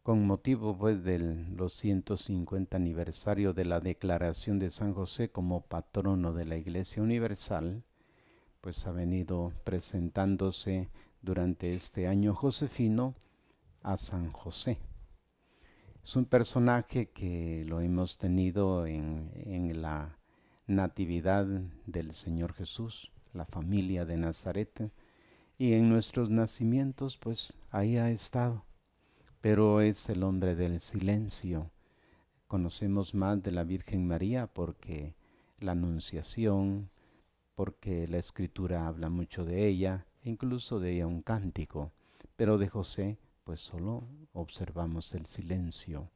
Con motivo pues de los 150 aniversario de la declaración de San José como patrono de la Iglesia Universal, pues ha venido presentándose durante este año josefino a San José. Es un personaje que lo hemos tenido en la natividad del Señor Jesús, la familia de Nazaret, y en nuestros nacimientos pues ahí ha estado, pero es el hombre del silencio. Conocemos más de la Virgen María porque la Anunciación, porque la Escritura habla mucho de ella, e incluso de ella un cántico, pero de José pues solo observamos el silencio.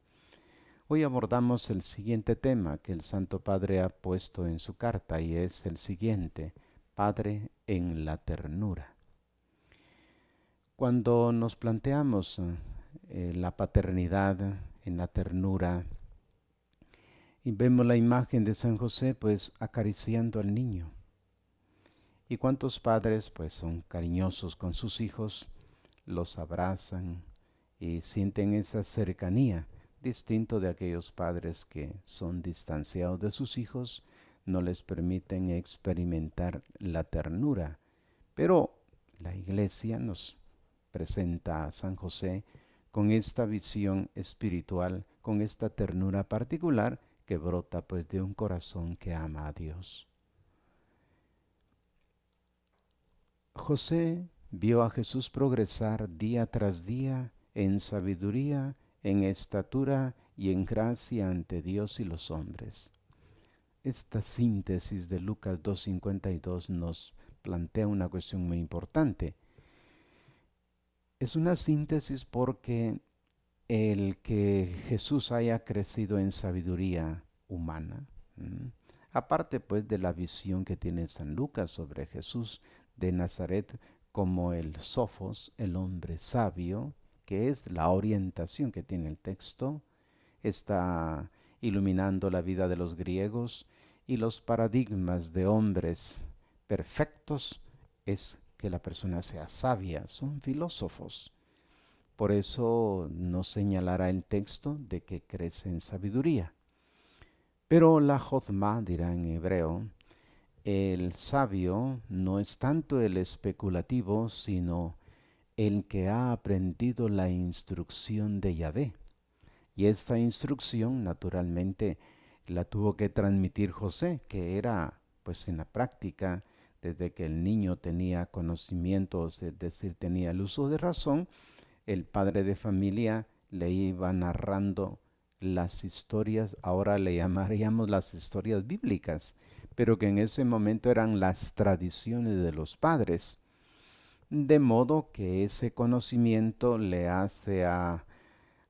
Hoy abordamos el siguiente tema que el Santo Padre ha puesto en su carta y es el siguiente: Padre en la ternura. Cuando nos planteamos la paternidad en la ternura y vemos la imagen de San José pues acariciando al niño, y cuántos padres pues son cariñosos con sus hijos, los abrazan y sienten esa cercanía, distinto de aquellos padres que son distanciados de sus hijos, no les permiten experimentar la ternura. Pero la Iglesia nos presenta a San José con esta visión espiritual, con esta ternura particular que brota pues de un corazón que ama a Dios. José vio a Jesús progresar día tras día en sabiduría, en estatura y en gracia ante Dios y los hombres. Esta síntesis de Lucas 2:52 nos plantea una cuestión muy importante. Es una síntesis porque el que Jesús haya crecido en sabiduría humana, aparte pues de la visión que tiene San Lucas sobre Jesús de Nazaret como el Sofos, el hombre sabio, que es la orientación que tiene el texto, está iluminando la vida de los griegos, y los paradigmas de hombres perfectos es que la persona sea sabia, son filósofos. Por eso nos señalará el texto de que crece en sabiduría. Pero la Jotma dirá en hebreo, el sabio no es tanto el especulativo, sino el que ha aprendido la instrucción de Yahvé. Y esta instrucción, naturalmente, la tuvo que transmitir José, que era, pues en la práctica, desde que el niño tenía conocimientos, es decir, tenía el uso de razón, el padre de familia le iba narrando las historias, ahora le llamaríamos las historias bíblicas, pero que en ese momento eran las tradiciones de los padres. De modo que ese conocimiento le hace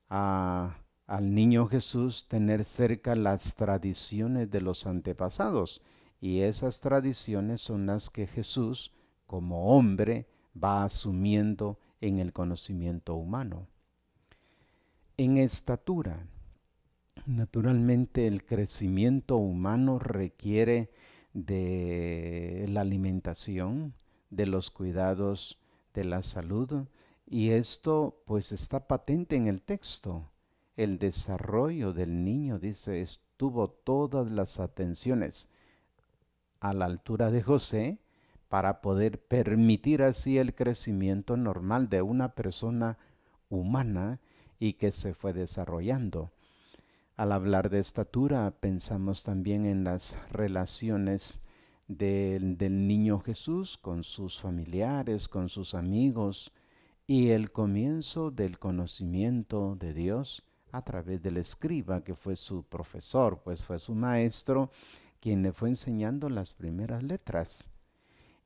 al niño Jesús tener cerca las tradiciones de los antepasados. Y esas tradiciones son las que Jesús, como hombre, va asumiendo en el conocimiento humano. En estatura, naturalmente el crecimiento humano requiere de la alimentación, de los cuidados de la salud, y esto pues está patente en el texto. El desarrollo del niño, dice, estuvo todas las atenciones a la altura de José para poder permitir así el crecimiento normal de una persona humana y que se fue desarrollando. Al hablar de estatura, pensamos también en las relaciones del niño Jesús con sus familiares, con sus amigos, y el comienzo del conocimiento de Dios a través del escriba, que fue su profesor, pues fue su maestro, quien le fue enseñando las primeras letras.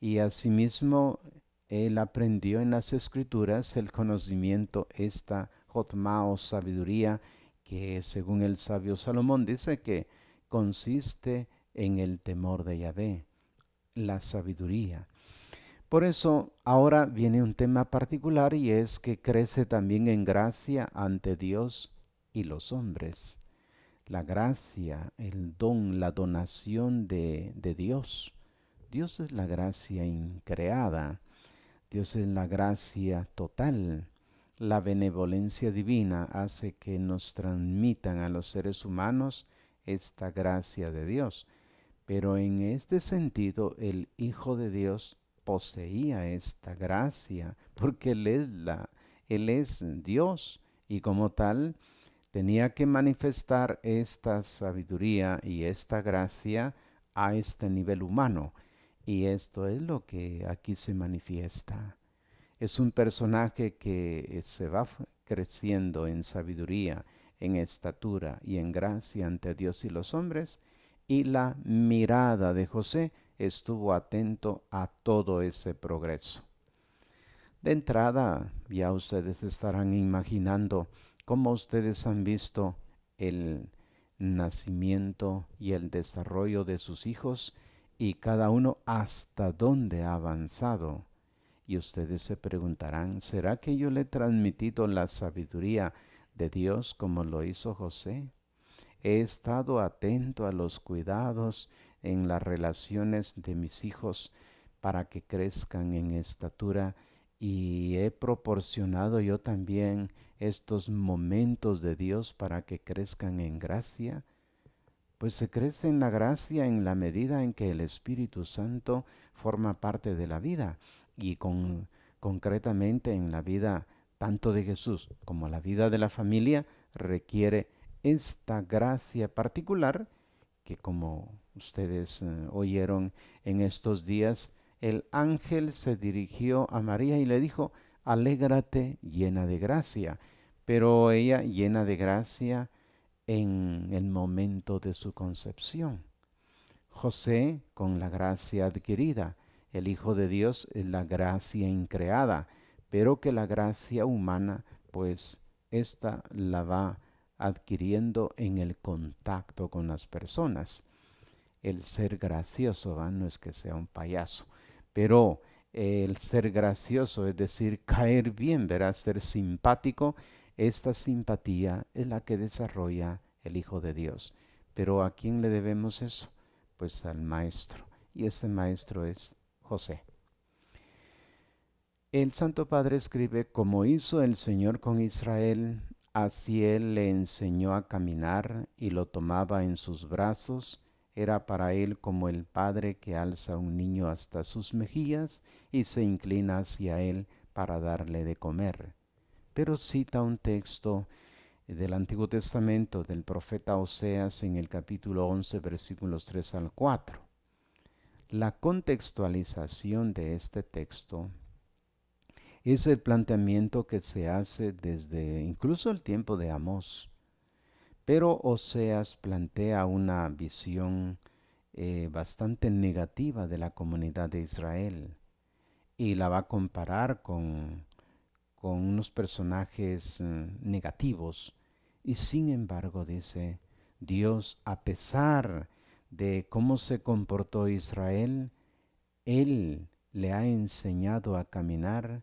Y asimismo, él aprendió en las escrituras el conocimiento, esta jotma o sabiduría, que según el sabio Salomón dice que consiste en el temor de Yahvé, la sabiduría. Por eso ahora viene un tema particular, y es que crece también en gracia ante Dios y los hombres. La gracia, el don, la donación de Dios. Dios es la gracia increada, Dios es la gracia total, la benevolencia divina hace que nos transmitan a los seres humanos esta gracia de Dios. Pero en este sentido, el Hijo de Dios poseía esta gracia, porque Él es Dios, y como tal tenía que manifestar esta sabiduría y esta gracia a este nivel humano. Y esto es lo que aquí se manifiesta. Es un personaje que se va creciendo en sabiduría, en estatura y en gracia ante Dios y los hombres, y la mirada de José estuvo atento a todo ese progreso. De entrada, ya ustedes estarán imaginando cómo ustedes han visto el nacimiento y el desarrollo de sus hijos y cada uno hasta dónde ha avanzado. Y ustedes se preguntarán, ¿será que yo le he transmitido la sabiduría de Dios como lo hizo José? He estado atento a los cuidados en las relaciones de mis hijos para que crezcan en estatura y he proporcionado yo también estos momentos de Dios para que crezcan en gracia. Pues se crece en la gracia en la medida en que el Espíritu Santo forma parte de la vida y concretamente en la vida tanto de Jesús como la vida de la familia requiere esta gracia particular que, como ustedes oyeron en estos días, el ángel se dirigió a María y le dijo, alégrate llena de gracia. Pero ella, llena de gracia, en el momento de su concepción. José, con la gracia adquirida. El Hijo de Dios es la gracia increada, pero que la gracia humana, pues, esta la va adquiriendo en el contacto con las personas. El ser gracioso, ¿va? No es que sea un payaso, pero el ser gracioso, es decir, caer bien, ¿verdad? Ser simpático, esta simpatía es la que desarrolla el Hijo de Dios. Pero ¿a quién le debemos eso? Pues al Maestro, y ese Maestro es José. El Santo Padre escribe, como hizo el Señor con Israel, así Él le enseñó a caminar y lo tomaba en sus brazos. Era para Él como el Padre que alza a un niño hasta sus mejillas y se inclina hacia Él para darle de comer. Pero cita un texto del Antiguo Testamento del profeta Oseas en el capítulo 11, versículos 3 al 4. La contextualización de este texto es el planteamiento que se hace desde incluso el tiempo de Amós. Pero Oseas plantea una visión bastante negativa de la comunidad de Israel y la va a comparar con unos personajes negativos. Y sin embargo dice, Dios, a pesar de cómo se comportó Israel, Él le ha enseñado a caminar.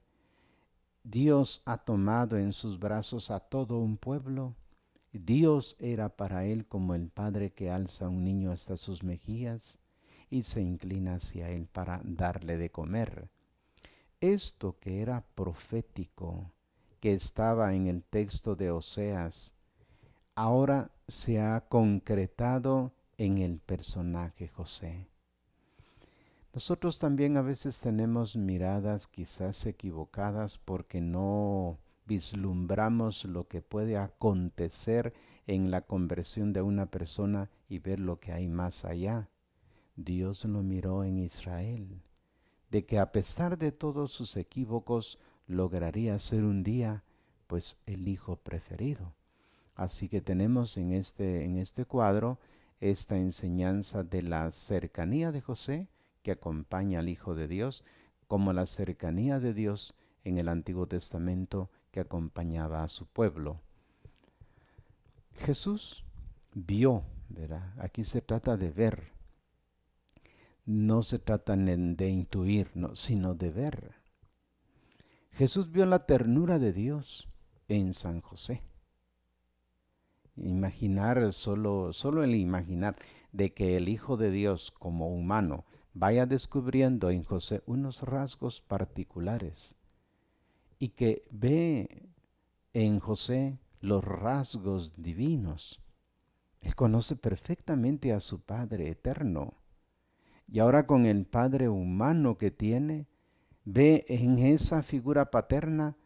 Dios ha tomado en sus brazos a todo un pueblo. Dios era para él como el padre que alza a un niño hasta sus mejillas y se inclina hacia él para darle de comer. Esto que era profético, que estaba en el texto de Oseas, ahora se ha concretado en el personaje José. Nosotros también a veces tenemos miradas quizás equivocadas porque no vislumbramos lo que puede acontecer en la conversión de una persona y ver lo que hay más allá. Dios lo miró en Israel, de que a pesar de todos sus equívocos lograría ser un día pues el hijo preferido. Así que tenemos en este cuadro esta enseñanza de la cercanía de José que acompaña al Hijo de Dios, como la cercanía de Dios en el Antiguo Testamento que acompañaba a su pueblo. Jesús vio, ¿verdad? Aquí se trata de ver, no se trata de intuir, no, sino de ver. Jesús vio la ternura de Dios en San José. Imaginar, solo el imaginar de que el Hijo de Dios como humano vaya descubriendo en José unos rasgos particulares y que ve en José los rasgos divinos. Él conoce perfectamente a su Padre eterno. Y ahora con el Padre humano que tiene, ve en esa figura paterna,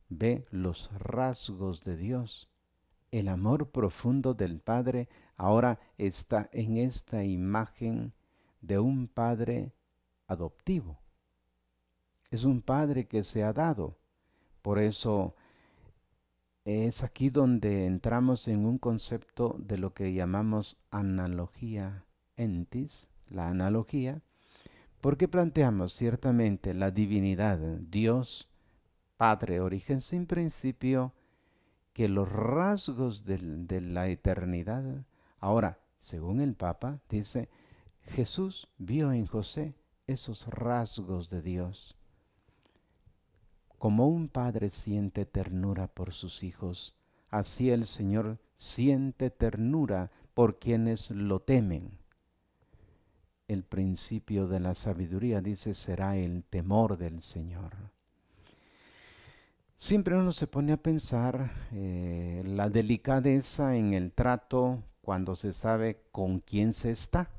ve los rasgos de Dios. El amor profundo del Padre ahora está en esta imagen de un Padre adoptivo. Es un Padre que se ha dado. Por eso es aquí donde entramos en un concepto de lo que llamamos analogía entis, la analogía, porque planteamos ciertamente la divinidad, Dios, Padre, origen sin principio, que los rasgos de la eternidad, ahora, según el Papa, dice, Jesús vio en José esos rasgos de Dios. Como un padre siente ternura por sus hijos, así el Señor siente ternura por quienes lo temen. El principio de la sabiduría, dice, será el temor del Señor. Siempre uno se pone a pensar la delicadeza en el trato cuando se sabe con quién se está.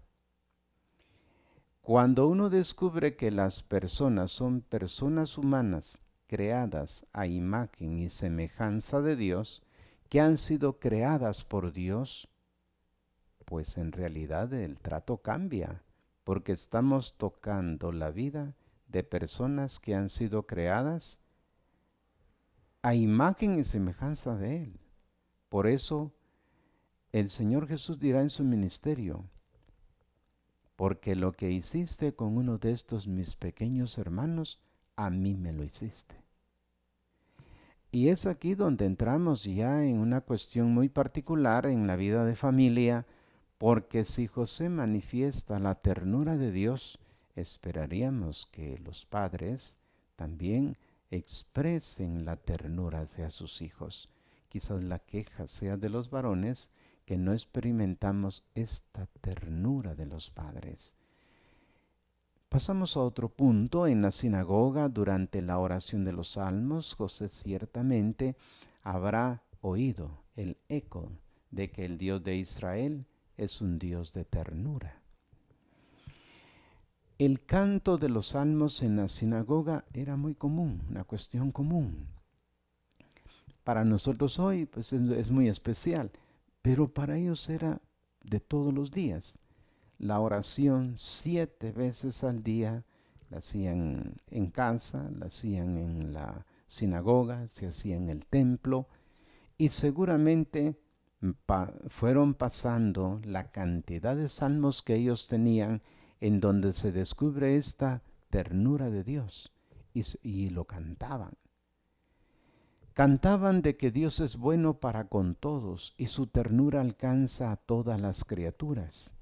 Cuando uno descubre que las personas son personas humanas creadas a imagen y semejanza de Dios, que han sido creadas por Dios, pues en realidad el trato cambia, porque estamos tocando la vida de personas que han sido creadas a imagen y semejanza de Él. Por eso el Señor Jesús dirá en su ministerio, porque lo que hiciste con uno de estos mis pequeños hermanos, a mí me lo hiciste. Y es aquí donde entramos ya en una cuestión muy particular en la vida de familia, porque si José manifiesta la ternura de Dios, esperaríamos que los padres también expresen la ternura hacia sus hijos. Quizás la queja sea de los varones que no experimentamos esta ternura de los padres. Pasamos a otro punto. En la sinagoga, durante la oración de los salmos, José ciertamente habrá oído el eco de que el Dios de Israel es un Dios de ternura. El canto de los salmos en la sinagoga era muy común, una cuestión común. Para nosotros hoy pues es muy especial, pero para ellos era de todos los días. La oración 7 veces al día, la hacían en casa, la hacían en la sinagoga, se hacía en el templo, y seguramente fueron pasando la cantidad de salmos que ellos tenían en donde se descubre esta ternura de Dios, y lo cantaban. Cantaban de que Dios es bueno para con todos y su ternura alcanza a todas las criaturas.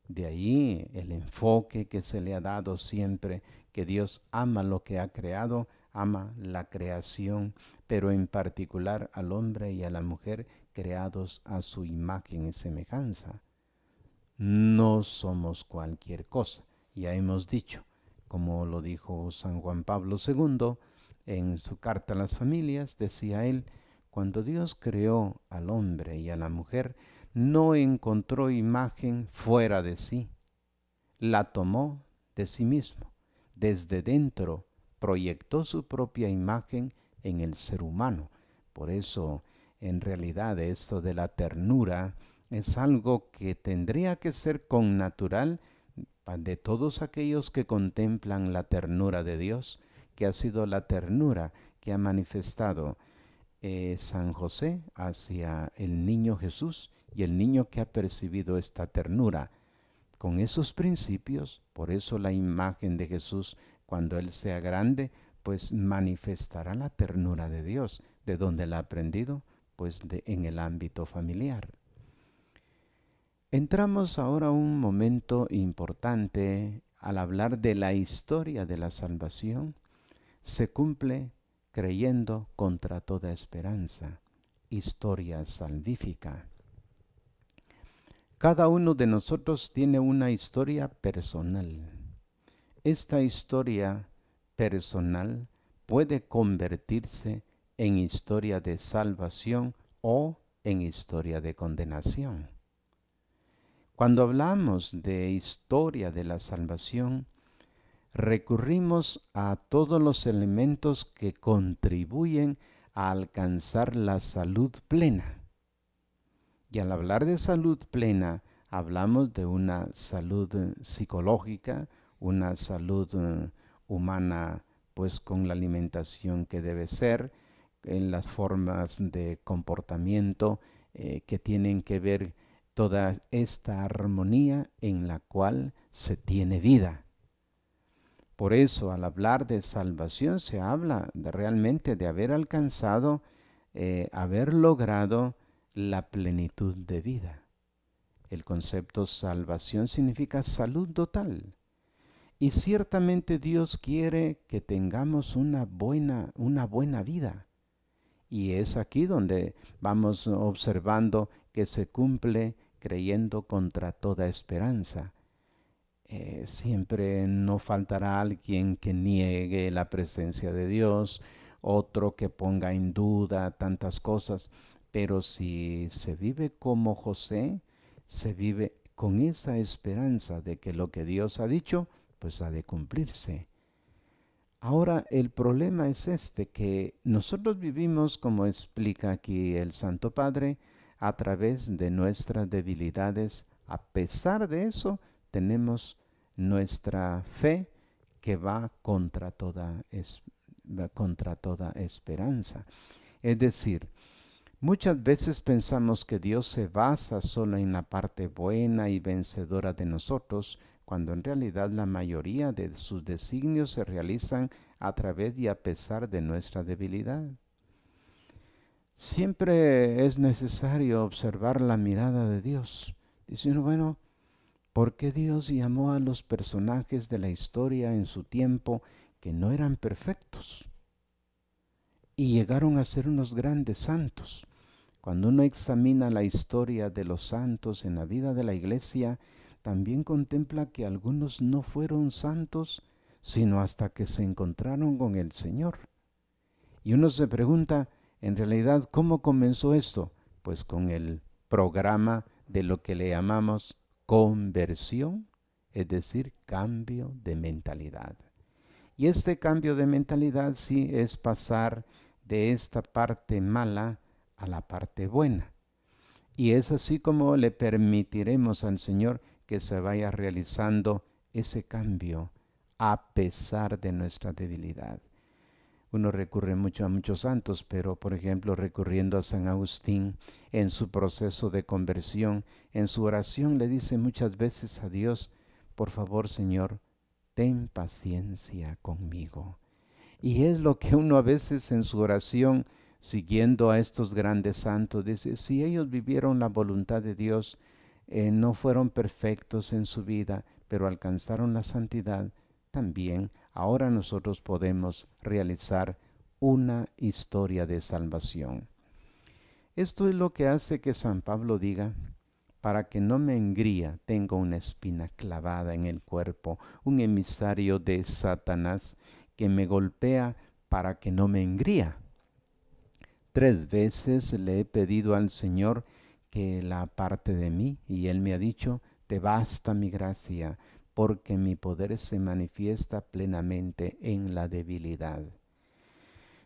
De ahí el enfoque que se le ha dado siempre, que Dios ama lo que ha creado, ama la creación, pero en particular al hombre y a la mujer creados a su imagen y semejanza. No somos cualquier cosa, ya hemos dicho, como lo dijo San Juan Pablo II en su carta a las familias, decía él, cuando Dios creó al hombre y a la mujer, no encontró imagen fuera de sí, la tomó de sí mismo. Desde dentro proyectó su propia imagen en el ser humano. Por eso, en realidad, esto de la ternura es algo que tendría que ser connatural de todos aquellos que contemplan la ternura de Dios, que ha sido la ternura que ha manifestado San José hacia el niño Jesús y el niño que ha percibido esta ternura. Con esos principios, por eso la imagen de Jesús, cuando Él sea grande, pues manifestará la ternura de Dios. ¿De dónde la ha aprendido? Pues en el ámbito familiar. Entramos ahora a un momento importante al hablar de la historia de la salvación. Se cumple creyendo contra toda esperanza. Historia salvífica. Cada uno de nosotros tiene una historia personal. Esta historia personal puede convertirse en historia de salvación o en historia de condenación. Cuando hablamos de historia de la salvación, recurrimos a todos los elementos que contribuyen a alcanzar la salud plena. Y al hablar de salud plena, hablamos de una salud psicológica, una salud humana, pues con la alimentación que debe ser, en las formas de comportamiento que tienen que ver toda esta armonía en la cual se tiene vida. Por eso, al hablar de salvación, se habla realmente de haber alcanzado, haber logrado la plenitud de vida. El concepto salvación significa salud total. Y ciertamente Dios quiere que tengamos una buena vida. Y es aquí donde vamos observando que se cumple creyendo contra toda esperanza. Siempre no faltará alguien que niegue la presencia de Dios, otro que ponga en duda tantas cosas, pero si se vive como José, se vive con esa esperanza de que lo que Dios ha dicho, pues ha de cumplirse. Ahora el problema es que nosotros vivimos, como explica aquí el Santo Padre, a través de nuestras debilidades. A pesar de eso, tenemos nuestra fe que va contra toda esperanza. Es decir, muchas veces pensamos que Dios se basa solo en la parte buena y vencedora de nosotros, cuando en realidad la mayoría de sus designios se realizan a través y a pesar de nuestra debilidad. Siempre es necesario observar la mirada de Dios, diciendo, bueno, ¿por qué Dios llamó a los personajes de la historia en su tiempo que no eran perfectos y llegaron a ser unos grandes santos? Cuando uno examina la historia de los santos en la vida de la iglesia, también contempla que algunos no fueron santos, sino hasta que se encontraron con el Señor. Y uno se pregunta, en realidad, ¿cómo comenzó esto? Pues con el programa de lo que le llamamos conversión, es decir, cambio de mentalidad. Y este cambio de mentalidad sí es pasar de esta parte mala a la parte buena. Y es así como le permitiremos al Señor que se vaya realizando ese cambio a pesar de nuestra debilidad. Uno recurre mucho a muchos santos, pero por ejemplo recurriendo a San Agustín en su proceso de conversión, en su oración le dice muchas veces a Dios, por favor Señor, ten paciencia conmigo. Y es lo que uno a veces en su oración, siguiendo a estos grandes santos, dice, si ellos vivieron la voluntad de Dios, no fueron perfectos en su vida, pero alcanzaron la santidad, también ahora nosotros podemos realizar una historia de salvación. Esto es lo que hace que San Pablo diga, para que no me engría, tengo una espina clavada en el cuerpo, un emisario de Satanás que me golpea para que no me engría. 3 veces le he pedido al Señor que la aparte de mí, y Él me ha dicho, te basta mi gracia, porque mi poder se manifiesta plenamente en la debilidad.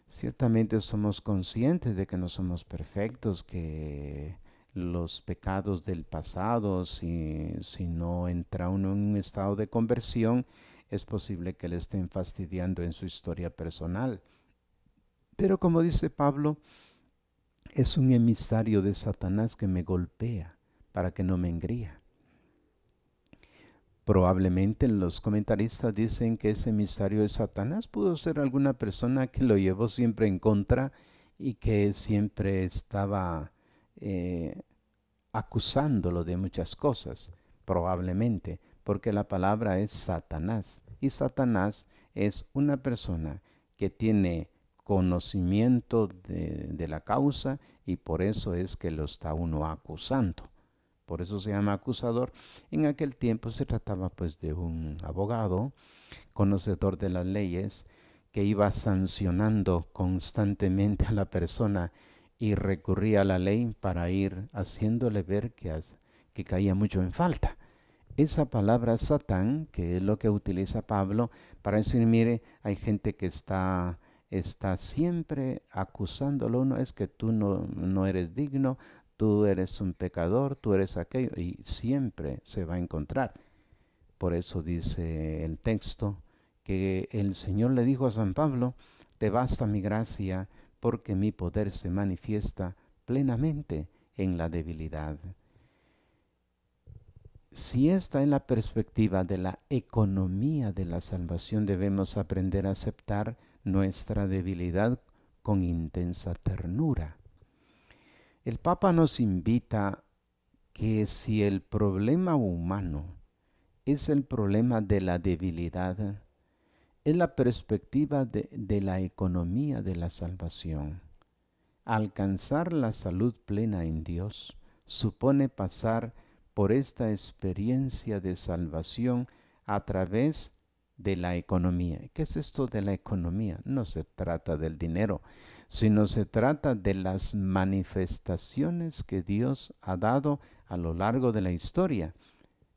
Ciertamente somos conscientes de que no somos perfectos, que los pecados del pasado, si no entra uno en un estado de conversión, es posible que le estén fastidiando en su historia personal. Pero como dice Pablo, es un emisario de Satanás que me golpea para que no me engría. Probablemente los comentaristas dicen que ese emisario de Satanás pudo ser alguna persona que lo llevó siempre en contra y que siempre estaba acusándolo de muchas cosas, probablemente, porque la palabra es Satanás. Y Satanás es una persona que tiene conocimiento de la causa y por eso es que lo está uno acusando. Por eso se llama acusador. En aquel tiempo se trataba pues de un abogado, conocedor de las leyes, que iba sancionando constantemente a la persona y recurría a la ley para ir haciéndole ver que caía mucho en falta. Esa palabra Satán, que es lo que utiliza Pablo para decir, mire, hay gente que está siempre acusándolo, no es que tú no eres digno, tú eres un pecador, tú eres aquello, y siempre se va a encontrar. Por eso dice el texto que el Señor le dijo a San Pablo, te basta mi gracia porque mi poder se manifiesta plenamente en la debilidad. Si esta es la perspectiva de la economía de la salvación, debemos aprender a aceptar nuestra debilidad con intensa ternura. El Papa nos invita que si el problema humano es el problema de la debilidad, es la perspectiva de la economía de la salvación. Alcanzar la salud plena en Dios supone pasar por esta experiencia de salvación a través de la economía. ¿Qué es esto de la economía? No se trata del dinero, sino se trata de las manifestaciones que Dios ha dado a lo largo de la historia.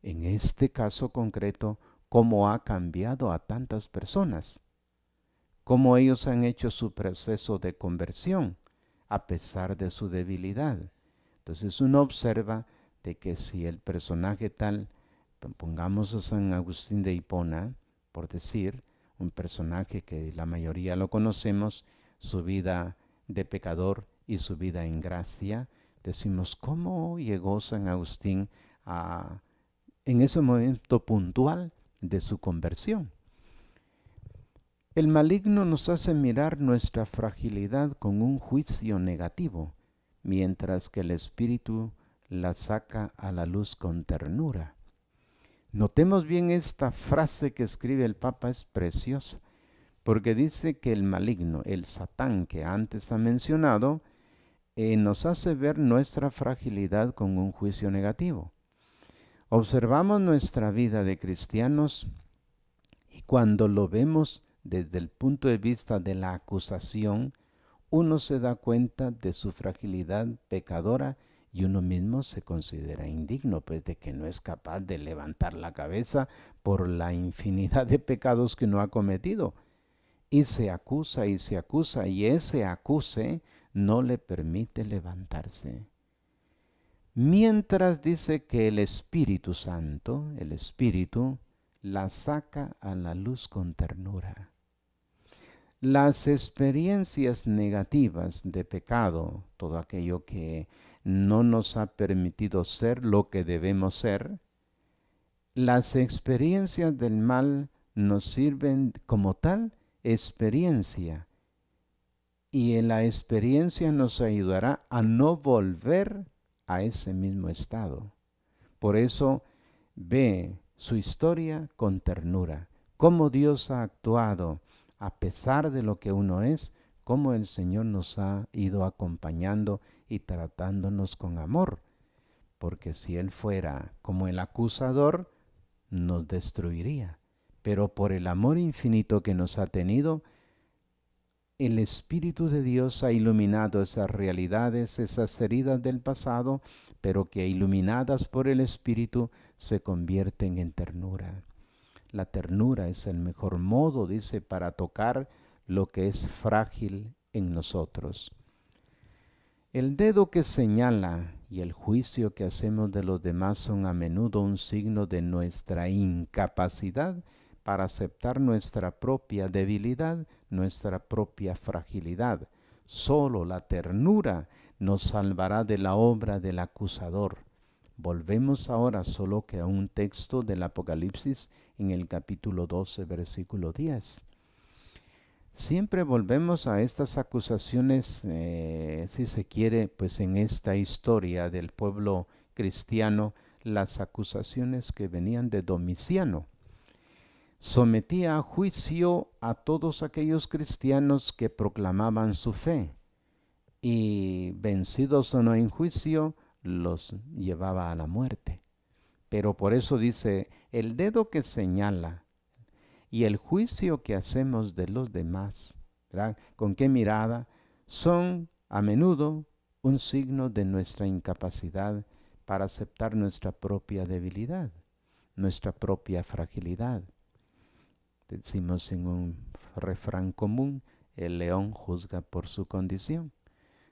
En este caso concreto, cómo ha cambiado a tantas personas, cómo ellos han hecho su proceso de conversión a pesar de su debilidad. Entonces uno observa de que si el personaje tal, pongamos a San Agustín de Hipona, por decir, un personaje que la mayoría lo conocemos, su vida de pecador y su vida en gracia, decimos, ¿cómo llegó San Agustín en ese momento puntual de su conversión? El maligno nos hace mirar nuestra fragilidad con un juicio negativo, mientras que el Espíritu la saca a la luz con ternura. Notemos bien esta frase que escribe el Papa, es preciosa, porque dice que el maligno, el Satán que antes ha mencionado, nos hace ver nuestra fragilidad con un juicio negativo. Observamos nuestra vida de cristianos y cuando lo vemos desde el punto de vista de la acusación, uno se da cuenta de su fragilidad pecadora y uno mismo se considera indigno, pues de que no es capaz de levantar la cabeza por la infinidad de pecados que uno ha cometido. Y se acusa y ese acuse no le permite levantarse. Mientras dice que el Espíritu Santo, el Espíritu, la saca a la luz con ternura. Las experiencias negativas de pecado, todo aquello que no nos ha permitido ser lo que debemos ser, las experiencias del mal nos sirven como tal experiencia y en la experiencia nos ayudará a no volver a ese mismo estado. Por eso ve su historia con ternura, cómo Dios ha actuado a pesar de lo que uno es, cómo el Señor nos ha ido acompañando y tratándonos con amor. Porque si Él fuera como el acusador, nos destruiría. Pero por el amor infinito que nos ha tenido, el Espíritu de Dios ha iluminado esas realidades, esas heridas del pasado, pero que iluminadas por el Espíritu se convierten en ternura. La ternura es el mejor modo, dice, para tocar lo que es frágil en nosotros. El dedo que señala y el juicio que hacemos de los demás son a menudo un signo de nuestra incapacidad para aceptar nuestra propia debilidad, nuestra propia fragilidad. Solo la ternura nos salvará de la obra del acusador. Volvemos ahora solo que a un texto del Apocalipsis en el capítulo 12, versículo 10. Siempre volvemos a estas acusaciones, si se quiere, pues en esta historia del pueblo cristiano, las acusaciones que venían de Domiciano. Sometía a juicio a todos aquellos cristianos que proclamaban su fe y vencidos o no en juicio, los llevaba a la muerte. Pero por eso dice, el dedo que señala y el juicio que hacemos de los demás, ¿verdad? ¿Con qué mirada? Son a menudo un signo de nuestra incapacidad para aceptar nuestra propia debilidad, nuestra propia fragilidad. Decimos en un refrán común, el león juzga por su condición.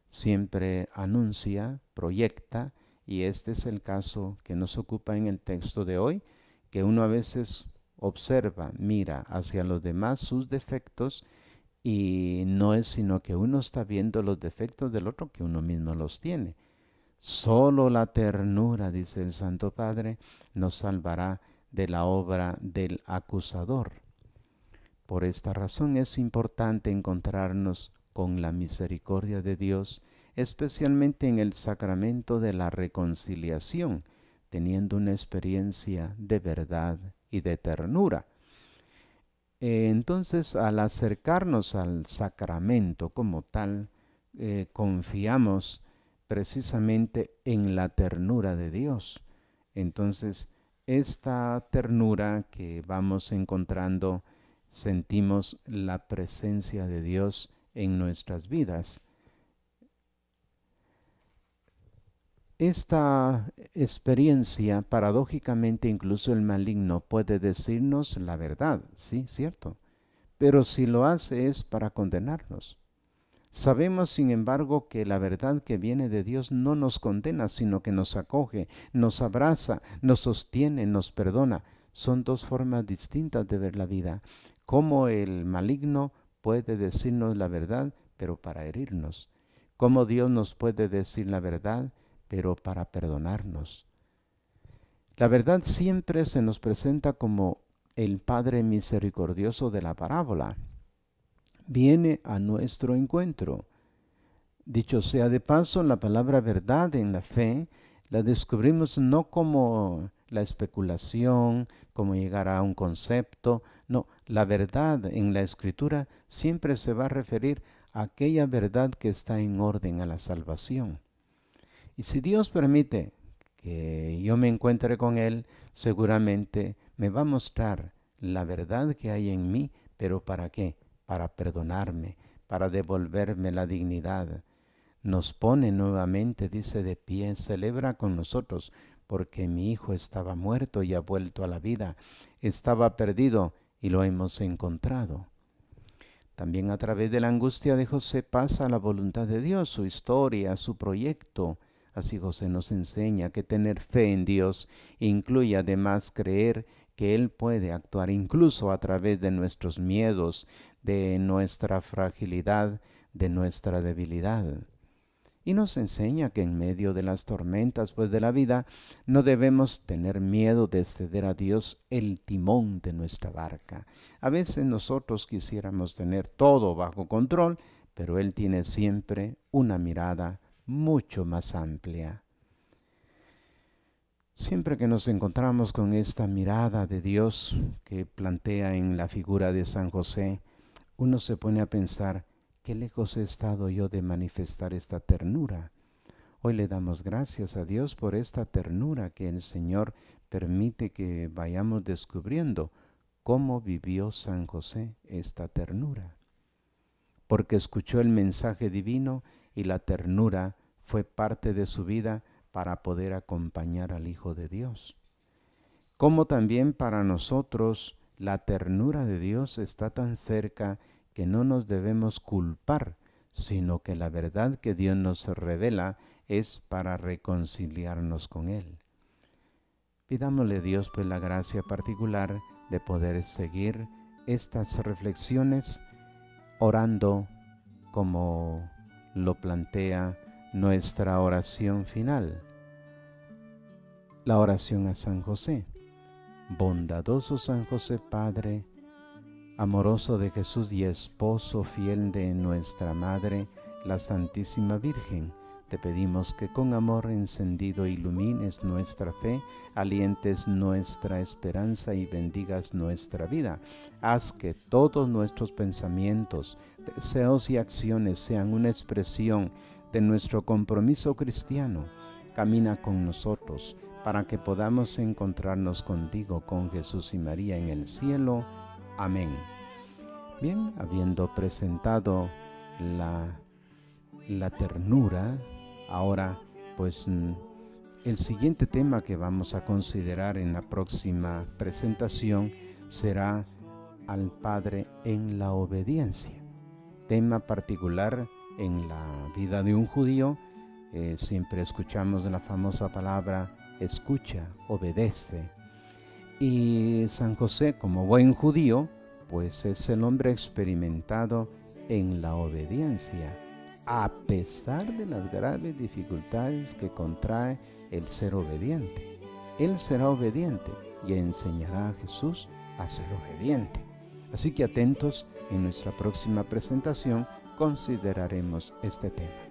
Siempre anuncia, proyecta, y este es el caso que nos ocupa en el texto de hoy, que uno a veces observa, mira hacia los demás sus defectos, y no es sino que uno está viendo los defectos del otro que uno mismo los tiene. Solo la ternura, dice el Santo Padre, nos salvará de la obra del acusador. Por esta razón es importante encontrarnos con la misericordia de Dios, especialmente en el sacramento de la reconciliación, teniendo una experiencia de verdad y de ternura. Entonces, al acercarnos al sacramento como tal, confiamos precisamente en la ternura de Dios. Entonces, esta ternura que vamos encontrando, sentimos la presencia de Dios en nuestras vidas. Esta experiencia, paradójicamente, incluso el maligno puede decirnos la verdad, sí, cierto, pero si lo hace es para condenarnos. Sabemos, sin embargo, que la verdad que viene de Dios no nos condena, sino que nos acoge, nos abraza, nos sostiene, nos perdona. Son dos formas distintas de ver la vida. Cómo el maligno puede decirnos la verdad, pero para herirnos. Cómo Dios nos puede decir la verdad, pero para perdonarnos. La verdad siempre se nos presenta como el Padre misericordioso de la parábola. Viene a nuestro encuentro. Dicho sea de paso, la palabra verdad en la fe la descubrimos no como la especulación, como llegar a un concepto. No, la verdad en la Escritura siempre se va a referir a aquella verdad que está en orden a la salvación. Y si Dios permite que yo me encuentre con Él, seguramente me va a mostrar la verdad que hay en mí, pero ¿para qué? Para perdonarme, para devolverme la dignidad. Nos pone nuevamente, dice, de pie, celebra con nosotros, porque mi hijo estaba muerto y ha vuelto a la vida, estaba perdido y lo hemos encontrado. También a través de la angustia de José pasa la voluntad de Dios, su historia, su proyecto. Así José nos enseña que tener fe en Dios incluye además creer que Él puede actuar incluso a través de nuestros miedos, de nuestra fragilidad, de nuestra debilidad. Y nos enseña que en medio de las tormentas pues de la vida no debemos tener miedo de ceder a Dios el timón de nuestra barca. A veces nosotros quisiéramos tener todo bajo control, pero Él tiene siempre una mirada mucho más amplia. Siempre que nos encontramos con esta mirada de Dios que plantea en la figura de San José, uno se pone a pensar, qué lejos he estado yo de manifestar esta ternura. Hoy le damos gracias a Dios por esta ternura que el Señor permite que vayamos descubriendo cómo vivió San José esta ternura. Porque escuchó el mensaje divino y la ternura fue parte de su vida para poder acompañar al Hijo de Dios. Como también para nosotros la ternura de Dios está tan cerca que no nos debemos culpar, sino que la verdad que Dios nos revela es para reconciliarnos con Él. Pidámosle a Dios pues la gracia particular de poder seguir estas reflexiones orando como lo plantea nuestra oración final. La oración a San José. Bondadoso San José, Padre, amoroso de Jesús y esposo fiel de nuestra Madre, la Santísima Virgen, te pedimos que con amor encendido ilumines nuestra fe, alientes nuestra esperanza y bendigas nuestra vida. Haz que todos nuestros pensamientos, deseos y acciones sean una expresión de nuestro compromiso cristiano. Camina con nosotros para que podamos encontrarnos contigo, con Jesús y María en el cielo. Amén. Bien, habiendo presentado la ternura, ahora pues el siguiente tema que vamos a considerar en la próxima presentación será al Padre en la obediencia. Tema particular en la vida de un judío. Siempre escuchamos la famosa palabra escucha, obedece. Y San José, como buen judío, pues es el hombre experimentado en la obediencia, a pesar de las graves dificultades que contrae el ser obediente. Él será obediente y enseñará a Jesús a ser obediente. Así que atentos, en nuestra próxima presentación consideraremos este tema.